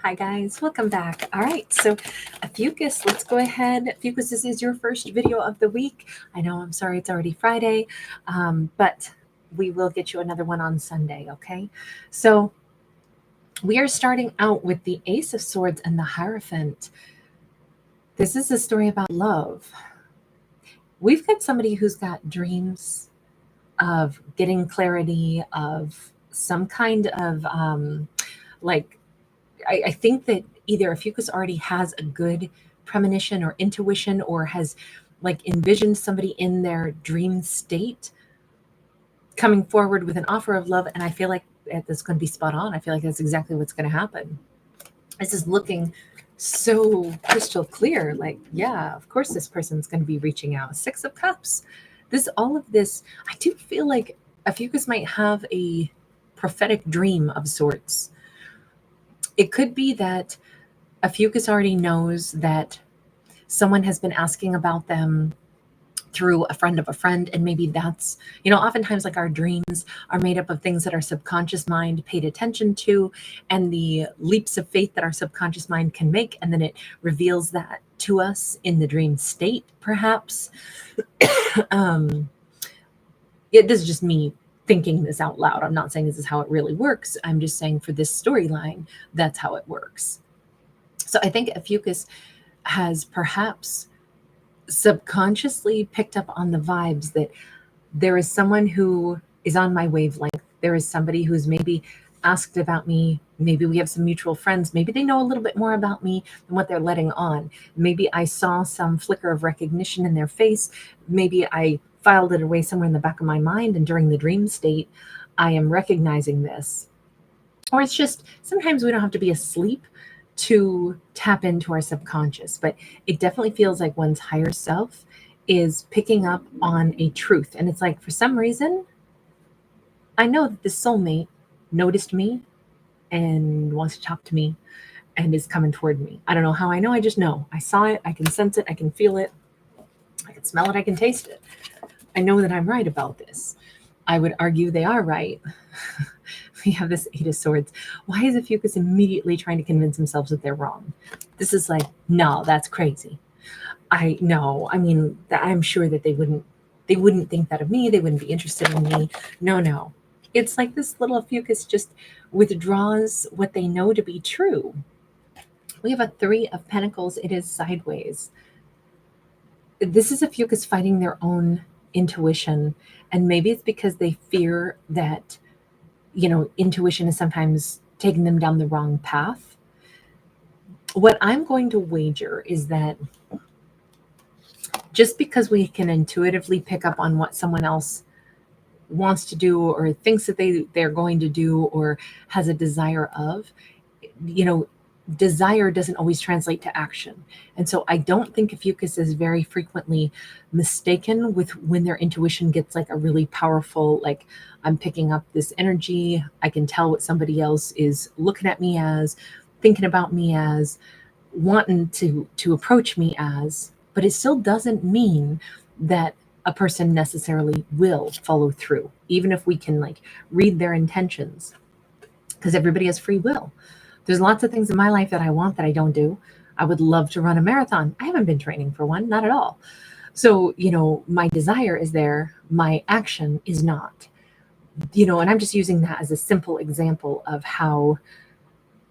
Hi guys, welcome back. All right, so Ophiuchus, let's go ahead. Ophiuchus, this is your first video of the week. I know, I'm sorry, it's already Friday, but we will get you another one on Sunday, okay? So we are starting out with the Ace of Swords and the Hierophant. This is a story about love. We've got somebody who's got dreams of getting clarity, of some kind of I think that either Ophiuchus already has a good premonition or intuition, or has like envisioned somebody in their dream state coming forward with an offer of love. And I feel like that's going to be spot on. I feel like that's exactly what's going to happen. This is looking so crystal clear. Like, yeah, of course this person's going to be reaching out. Six of Cups. All of this, I do feel like Ophiuchus might have a prophetic dream of sorts. It could be that Ophiuchus already knows that someone has been asking about them through a friend of a friend, and maybe that's, oftentimes like our dreams are made up of things that our subconscious mind paid attention to, and the leaps of faith that our subconscious mind can make, and then it reveals that to us in the dream state, perhaps. This is just me thinking this out loud. I'm not saying this is how it really works. I'm just saying for this storyline, that's how it works. So I think Ophiuchus has perhaps subconsciously picked up on the vibes that there is someone who is on my wavelength. There is somebody who's maybe asked about me. Maybe we have some mutual friends. Maybe they know a little bit more about me than what they're letting on. Maybe I saw some flicker of recognition in their face. Maybe I filed it away somewhere in the back of my mind, and during the dream state, I am recognizing this. Or it's just, sometimes we don't have to be asleep to tap into our subconscious, but it definitely feels like one's higher self is picking up on a truth. And it's like, for some reason, I know that this soulmate noticed me and wants to talk to me and is coming toward me. I don't know how I know. I just know. I saw it. I can sense it. I can feel it. I can smell it. I can taste it. I know that I'm right about this. I would argue they are right. We have this Eight of Swords. Why is Ophiuchus immediately trying to convince himself that they're wrong? This is like, no, that's crazy. I'm sure that they wouldn't think that of me. They wouldn't be interested in me. No. It's like this little Ophiuchus just withdraws what they know to be true. We have a Three of Pentacles. It is sideways. This is Ophiuchus fighting their own intuition. And maybe it's because they fear that, intuition is sometimes taking them down the wrong path. What I'm going to wager is that just because we can intuitively pick up on what someone else wants to do, or thinks that they're going to do, or has a desire of, desire doesn't always translate to action. And so I don't think Ophiuchus is very frequently mistaken with when their intuition gets like a really powerful, like, I'm picking up this energy. I can tell what somebody else is looking at me as, thinking about me as, wanting to approach me as, but it still doesn't mean that a person necessarily will follow through, even if we can like read their intentions, because everybody has free will. There's lots of things in my life that I want that I don't do. I would love to run a marathon. I haven't been training for one, not at all. So, my desire is there, my action is not, and I'm just using that as a simple example of how,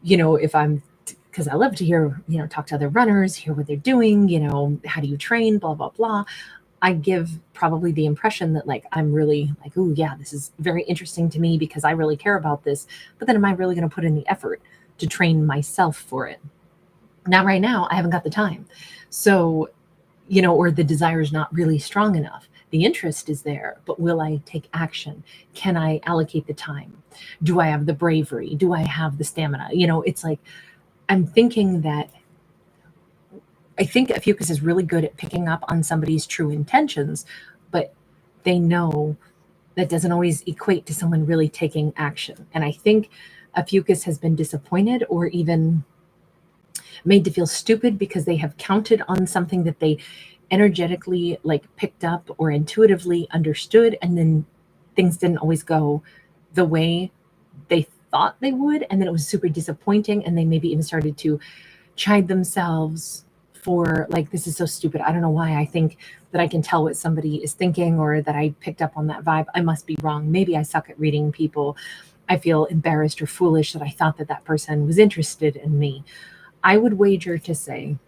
because I love to hear, talk to other runners, hear what they're doing, how do you train, blah, blah, blah. I give probably the impression that like, I'm really like, oh yeah, this is very interesting to me because I really care about this. But then am I really going to put in the effort to train myself for it? Now, right now, I haven't got the time. So, or the desire is not really strong enough. The interest is there, but will I take action? Can I allocate the time? Do I have the bravery? Do I have the stamina? It's like, I'm thinking that I think Ophiuchus is really good at picking up on somebody's true intentions, but they know that doesn't always equate to someone really taking action. And I think Ophiuchus has been disappointed or even made to feel stupid because they have counted on something that they energetically like picked up or intuitively understood, and then things didn't always go the way they thought they would, and then it was super disappointing, and they maybe even started to chide themselves for like, this is so stupid. I don't know why I think that I can tell what somebody is thinking, or that I picked up on that vibe. I must be wrong. Maybe I suck at reading people. I feel embarrassed or foolish that I thought that that person was interested in me. I would wager to say,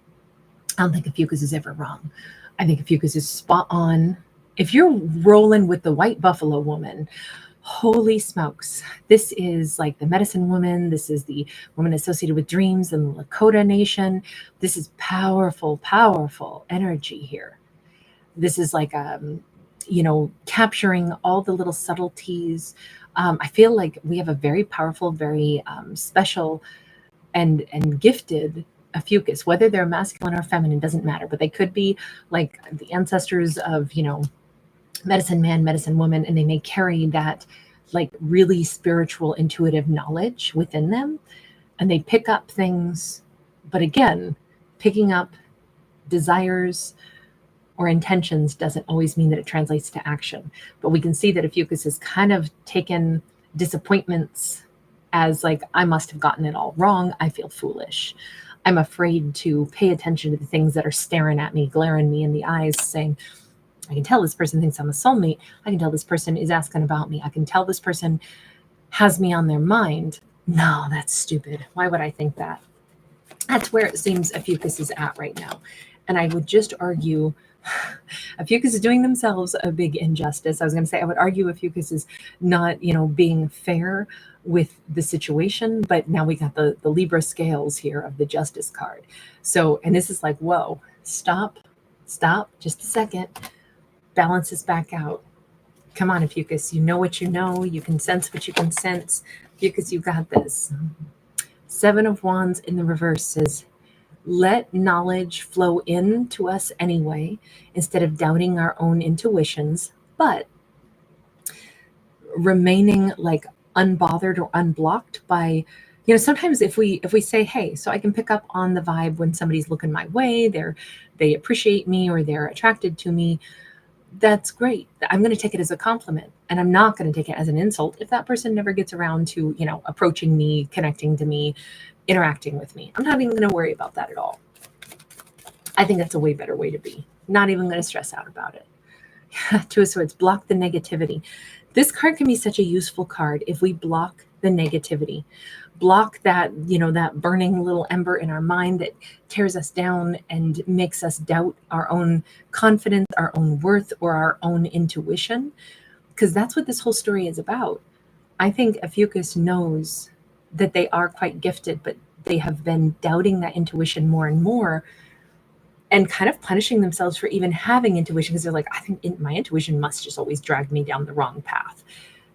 I don't think Ophiuchus is ever wrong. I think Ophiuchus is spot on. If you're rolling with the white buffalo woman, holy smokes, this is like the medicine woman. This is the woman associated with dreams and the Lakota nation. This is powerful, powerful energy here. This is like, capturing all the little subtleties. I feel like we have a very powerful, very special and gifted Ophiuchus, whether they're masculine or feminine, doesn't matter, but they could be like the ancestors of, medicine man, medicine woman, and they may carry that like really spiritual, intuitive knowledge within them, and they pick up things. But again, picking up desires or intentions doesn't always mean that it translates to action. But we can see that Ophiuchus has kind of taken disappointments as like, I must have gotten it all wrong. I feel foolish. I'm afraid to pay attention to the things that are staring at me, glaring me in the eyes, saying, I can tell this person thinks I'm a soulmate. I can tell this person is asking about me. I can tell this person has me on their mind. No, that's stupid. Why would I think that? That's where it seems Ophiuchus is at right now. And I would just argue Ophiuchus is doing themselves a big injustice. I was going to say, I would argue Ophiuchus is not, being fair with the situation, but now we got the Libra scales here of the justice card. So, and this is like, whoa, stop, just a second. Balance this back out. Come on, Ophiuchus, you know what you know. You can sense what you can sense. Ophiuchus, you got this. Seven of Wands in the reverse says, let knowledge flow in to us anyway, instead of doubting our own intuitions, but remaining like unbothered or unblocked by, sometimes if we say, hey, so I can pick up on the vibe when somebody's looking my way, they appreciate me or they're attracted to me. That's great. I'm going to take it as a compliment, and I'm not going to take it as an insult if that person never gets around to, approaching me, connecting to me, interacting with me. I'm not even going to worry about that at all. I think that's a way better way to be. Not even going to stress out about it. Two of Swords, block the negativity. This card can be such a useful card if we block the negativity. Block that, that burning little ember in our mind that tears us down and makes us doubt our own confidence, our own worth, or our own intuition. Because that's what this whole story is about. I think Ophiuchus knows that they are quite gifted, but they have been doubting that intuition more and more, and kind of punishing themselves for even having intuition, because they're like, I think my intuition must just always drag me down the wrong path.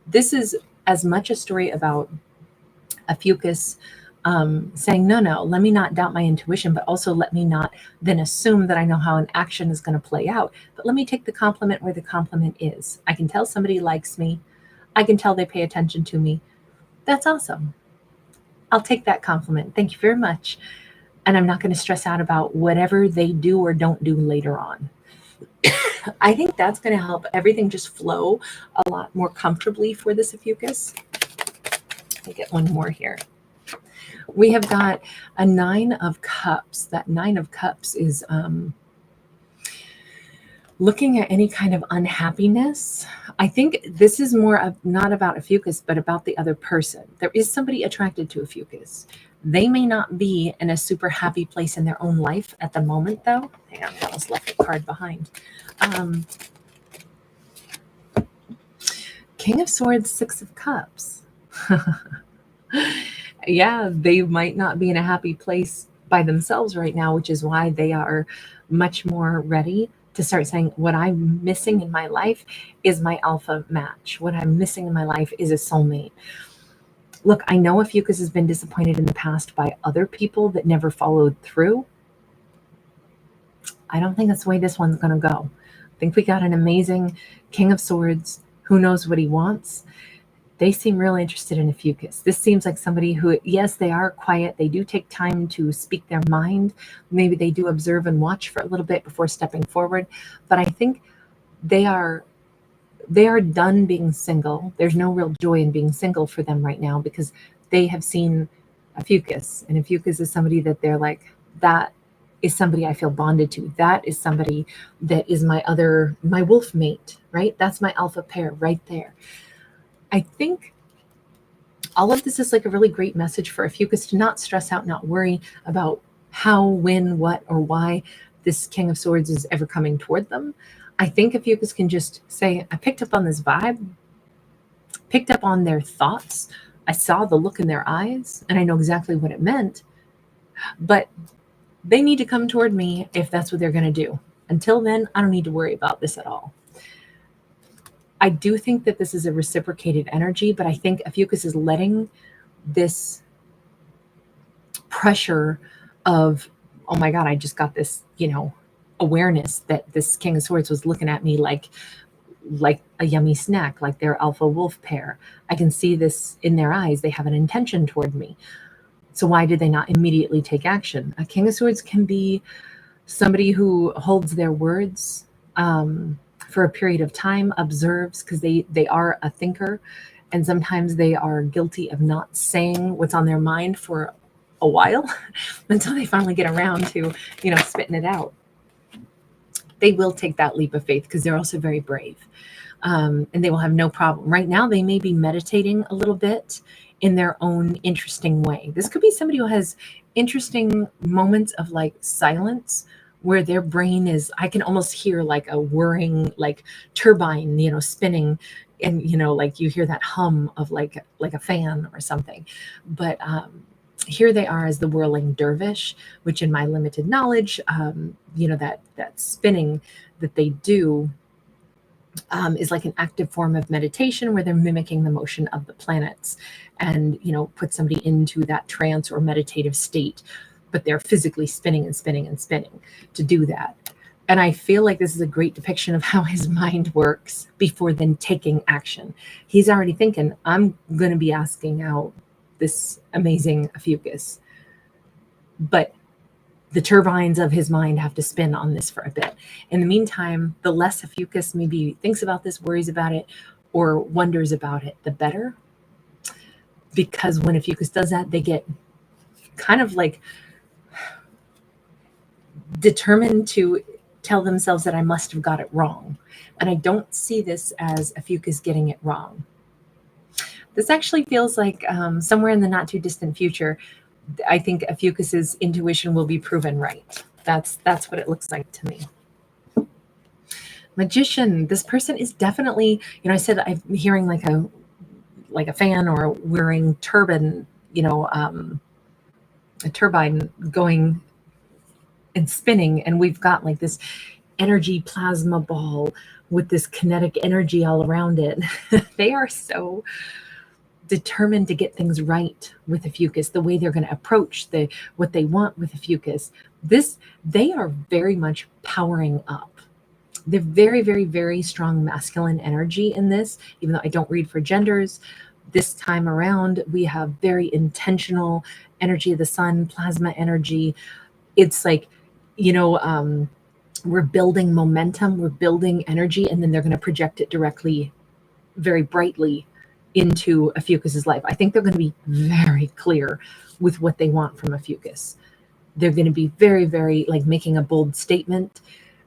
This is as much a story about Ophiuchus saying, no, let me not doubt my intuition, but also let me not then assume that I know how an action is going to play out. But let me take the compliment where the compliment is. I can tell somebody likes me. I can tell they pay attention to me. That's awesome. I'll take that compliment. Thank you very much. And I'm not going to stress out about whatever they do or don't do later on. I think that's going to help everything just flow a lot more comfortably for this Ophiuchus. Let me get one more here. We have got a 9 of Cups. That 9 of Cups is looking at any kind of unhappiness. I think this is more of not about Ophiuchus, but about the other person. There is somebody attracted to Ophiuchus. They may not be in a super happy place in their own life at the moment, though. Hang on, I almost left a card behind. King of Swords, 6 of Cups. Yeah, they might not be in a happy place by themselves right now, which is why they are much more ready to start saying, what I'm missing in my life is my alpha match. What I'm missing in my life is a soulmate. Look, I know Ophiuchus has been disappointed in the past by other people that never followed through. I don't think that's the way this one's going to go. I think we got an amazing King of Swords who knows what he wants. They seem really interested in Ophiuchus. This seems like somebody who, yes, they are quiet. They do take time to speak their mind. Maybe they do observe and watch for a little bit before stepping forward. But I think they are done being single. There's no real joy in being single for them right now, because they have seen Ophiuchus, and Ophiuchus is somebody that they're like, that is somebody I feel bonded to. That is somebody that is my wolf mate, right? That's my alpha pair right there. I think all of this is like a really great message for Ophiuchus to not stress out, not worry about how, when, what, or why this King of Swords is ever coming toward them. I think Ophiuchus can just say, I picked up on this vibe, picked up on their thoughts. I saw the look in their eyes, and I know exactly what it meant. But they need to come toward me if that's what they're going to do. Until then, I don't need to worry about this at all. I do think that this is a reciprocated energy, but I think Ophiuchus is letting this pressure of, oh my God, I just got this, awareness that this King of Swords was looking at me like a yummy snack, like their alpha wolf pair. I can see this in their eyes. They have an intention toward me. So why did they not immediately take action? A King of Swords can be somebody who holds their words for a period of time, observes, because they are a thinker, and sometimes they are guilty of not saying what's on their mind for a while until they finally get around to, spitting it out. They will take that leap of faith because they're also very brave, and they will have no problem. Right now, they may be meditating a little bit in their own interesting way. This could be somebody who has interesting moments of like silence where their brain is, I can almost hear like a whirring, like turbine, spinning, and, like you hear that hum of like a fan or something. But here they are as the whirling dervish, which in my limited knowledge, that spinning that they do is like an active form of meditation where they're mimicking the motion of the planets and, put somebody into that trance or meditative state, but they're physically spinning and spinning and spinning to do that. And I feel like this is a great depiction of how his mind works before then taking action. He's already thinking, I'm going to be asking out this amazing Ophiuchus, but the turbines of his mind have to spin on this for a bit. In the meantime, the less Ophiuchus maybe thinks about this, worries about it, or wonders about it, the better. Because when Ophiuchus does that, they get kind of like determined to tell themselves that I must have got it wrong. And I don't see this as Ophiuchus getting it wrong. This actually feels like somewhere in the not too distant future, I think Ophiuchus's intuition will be proven right. That's what it looks like to me. Magician, this person is definitely, I said I'm hearing like a fan or a whirring turbine, a turbine going and spinning, and we've got like this energy plasma ball with this kinetic energy all around it. They are so determined to get things right with Ophiuchus, the way they're going to approach what they want with Ophiuchus. They are very much powering up. They're very, very, very strong masculine energy in this, even though I don't read for genders. This time around, we have very intentional energy of the sun, plasma energy. It's like, we're building momentum, we're building energy, and then they're going to project it directly, very brightly into Ophiuchus's life. I think they're going to be very clear with what they want from Ophiuchus. They're going to be very, very like making a bold statement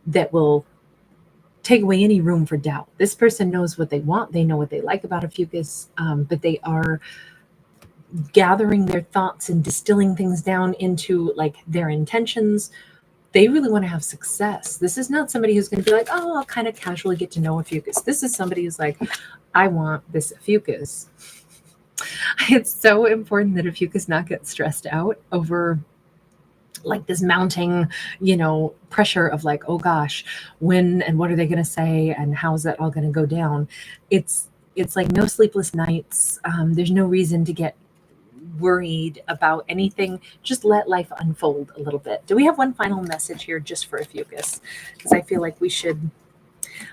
that will take away any room for doubt. This person knows what they want. They know what they like about Ophiuchus, but they are gathering their thoughts and distilling things down into like their intentions. They really want to have success. This is not somebody who's going to be like, oh, I'll kind of casually get to know Ophiuchus. This is somebody who's like, I want this Ophiuchus. It's so important that Ophiuchus not get stressed out over like this mounting, pressure of like, oh gosh, when and what are they going to say and how's that all going to go down? It's like no sleepless nights. There's no reason to get worried about anything. Just let life unfold a little bit. Do we have one final message here just for Ophiuchus? Because I feel like we should,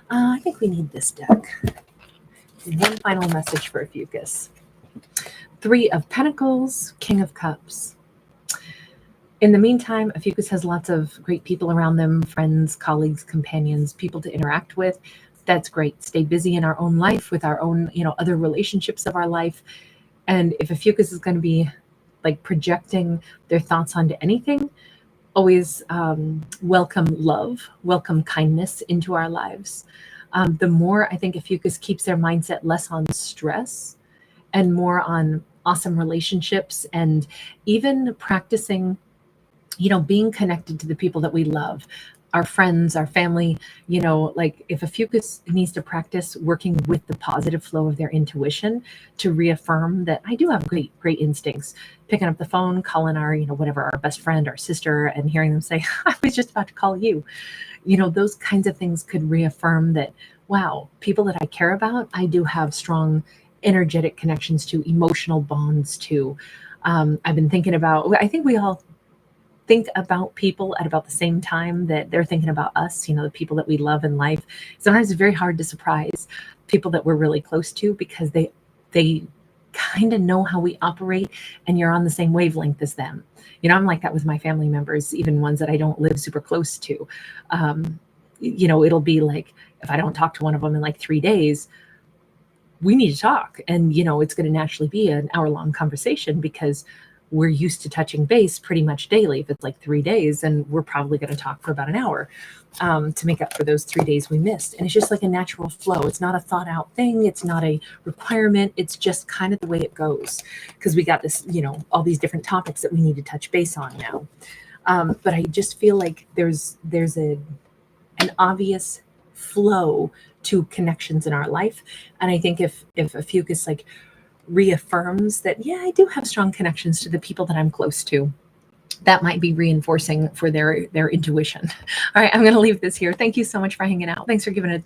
I think we need this deck. One final message for Ophiuchus. 3 of Pentacles, King of Cups. In the meantime, Ophiuchus has lots of great people around them, friends, colleagues, companions, people to interact with. That's great. Stay busy in our own life with our own, other relationships of our life. And if Ophiuchus is going to be like projecting their thoughts onto anything, always welcome love, welcome kindness into our lives. The more I think Ophiuchus keeps their mindset less on stress and more on awesome relationships, and even practicing, being connected to the people that we love, our friends, our family. Like if Ophiuchus needs to practice working with the positive flow of their intuition to reaffirm that I do have great instincts, picking up the phone, calling our, whatever, our best friend, our sister, and hearing them say, I was just about to call you. Those kinds of things could reaffirm that, wow, people that I care about, I do have strong energetic connections to, emotional bonds to. I've been thinking about, I think we all think about people at about the same time that they're thinking about us, the people that we love in life. Sometimes it's very hard to surprise people that we're really close to, because they kind of know how we operate, and you're on the same wavelength as them. I'm like that with my family members, even ones that I don't live super close to. It'll be like, if I don't talk to one of them in like 3 days, we need to talk. And, it's going to naturally be an hour-long conversation, because we're used to touching base pretty much daily. If it's like 3 days, and we're probably going to talk for about an hour to make up for those 3 days we missed. And it's just like a natural flow. It's not a thought out thing. It's not a requirement. It's just kind of the way it goes, because we got this, all these different topics that we need to touch base on now. But I just feel like there's an obvious flow to connections in our life. And I think if Ophiuchus like reaffirms that, yeah, I do have strong connections to the people that I'm close to, that might be reinforcing for their intuition. All right, I'm going to leave this here. Thank you so much for hanging out. Thanks for giving it